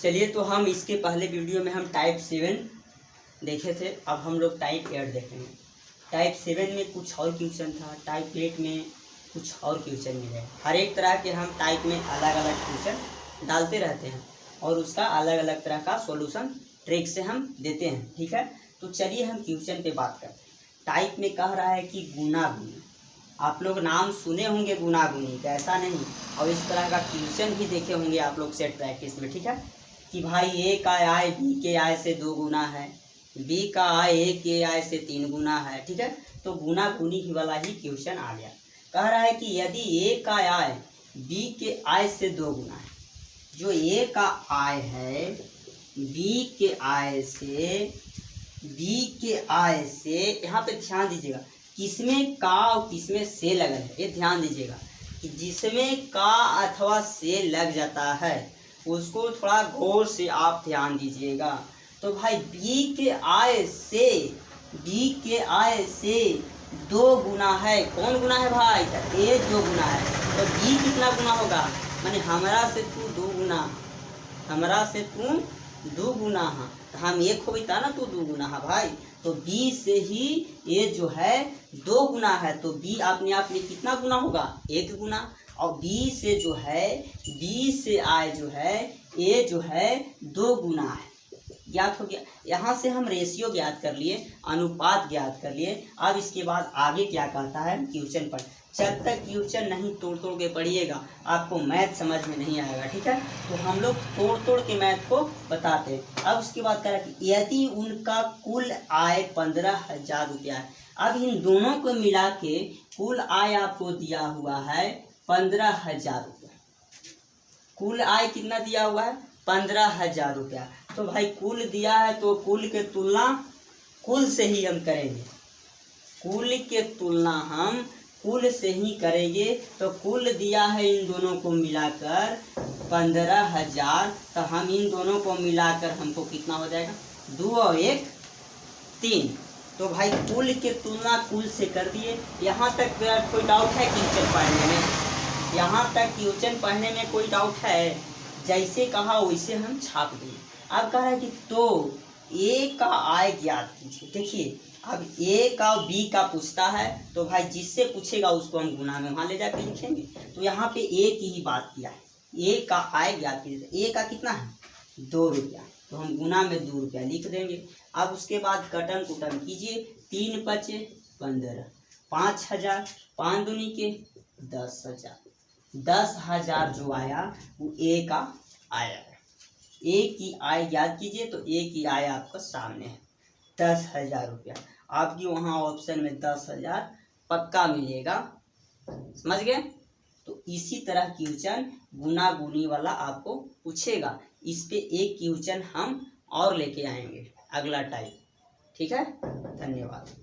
चलिए, तो हम इसके पहले वीडियो में हम टाइप 7 देखे थे, अब हम लोग टाइप 8 देखेंगे। टाइप 7 में कुछ और क्वेश्चन था, टाइप 8 में कुछ और क्वेश्चन मिले। हर एक तरह के हम टाइप में अलग अलग क्वेश्चन डालते रहते हैं और उसका अलग अलग तरह का सॉल्यूशन ट्रिक से हम देते हैं। ठीक है, तो चलिए हम क्वेश्चन पे बात करते हैं। टाइप में कह रहा है कि गुना गुनी, आप लोग नाम सुने होंगे गुना गुनी का, ऐसा नहीं, और इस तरह का क्वेश्चन भी देखे होंगे आप लोग सेट प्रैक्टिस में। ठीक है, कि भाई ए का आय बी के आय से 2 गुना है, बी का आय ए के आय से 3 गुना है। ठीक है, तो गुना गुनी ही वाला ही क्वेश्चन आ गया। कह रहा है कि यदि ए का आय बी के आय से 2 गुना है, जो ए का आय है बी के आय से, यहाँ पे ध्यान दीजिएगा किसमें का और किसमें से लगल है, ये ध्यान दीजिएगा कि जिसमें का अथवा से लग जाता है उसको थोड़ा गौर से आप ध्यान दीजिएगा। तो भाई बी के आय से 2 गुना है, कौन गुना है भाई? ए 2 गुना है, तो बी कितना गुना होगा? माने हमरा से तू 2 गुना, हमरा से तू 2 गुना है, तो हम एक हो ना, तू 2 गुना है भाई, तो बी से ही ये जो है 2 गुना है, तो बी अपने आप में कितना गुना होगा? 1 गुना। और बी से जो है, बी से आय जो है ये जो है 2 गुना है, ज्ञात हो गया। यहाँ से हम रेशियो ज्ञात कर लिए, अनुपात ज्ञात कर लिए। अब इसके बाद आगे क्या कहता है क्वेश्चन पर। जब तक क्वेश्चन नहीं तोड़ तोड़ के पढ़िएगा आपको मैथ समझ में नहीं आएगा। ठीक है, तो हम लोग तोड़ तोड़ के मैथ को बताते हैं। अब उसके बाद कह रहा है कि यदि उनका कुल आय 15,000 रुपया है, अब इन दोनों को मिला के कुल आय आपको दिया हुआ है 15,000 रुपया। कुल आय कितना दिया हुआ है? 15,000 रुपया। तो भाई कुल दिया है तो कुल के तुलना कुल से ही हम करेंगे, कुल के तुलना हम कुल से ही करेंगे। तो कुल दिया है इन दोनों को मिलाकर 15,000, तो हम इन दोनों को मिलाकर हमको कितना हो जाएगा? 2 और 1 3। तो भाई कुल के तुलना कुल से कर दिए। यहाँ तक कोई डाउट है क्वेश्चन पढ़ने में? यहाँ तक क्वेश्चन पढ़ने में कोई डाउट है? जैसे कहा वैसे हम छाप दिए। अब कह रहा है कि तो ए का आय ज्ञात कीजिए। देखिए, अब ए का बी का पूछता है तो भाई जिससे पूछेगा उसको हम गुना में वहाँ ले जाकर लिखेंगे। तो यहाँ पे ए की ही बात किया है, ए का आय ज्ञात कीजिए। ए का कितना है? 2 रुपया, तो हम गुना में 2 रुपया लिख देंगे। अब उसके बाद कटन कुटन कीजिए, 3 पचे 15, 5,000, 5 दूनी के 10,000, 10,000 जो आया वो ए का आया है। ए की आय ज्ञात कीजिए, तो ए की आय आपका सामने है 10,000 रुपया। आपकी वहाँ ऑप्शन में 10,000 पक्का मिलेगा, समझ गए? तो इसी तरह क्वेश्चन गुना गुनी वाला आपको पूछेगा। इस पे एक क्वेश्चन हम और लेके आएंगे अगला टाइप। ठीक है, धन्यवाद।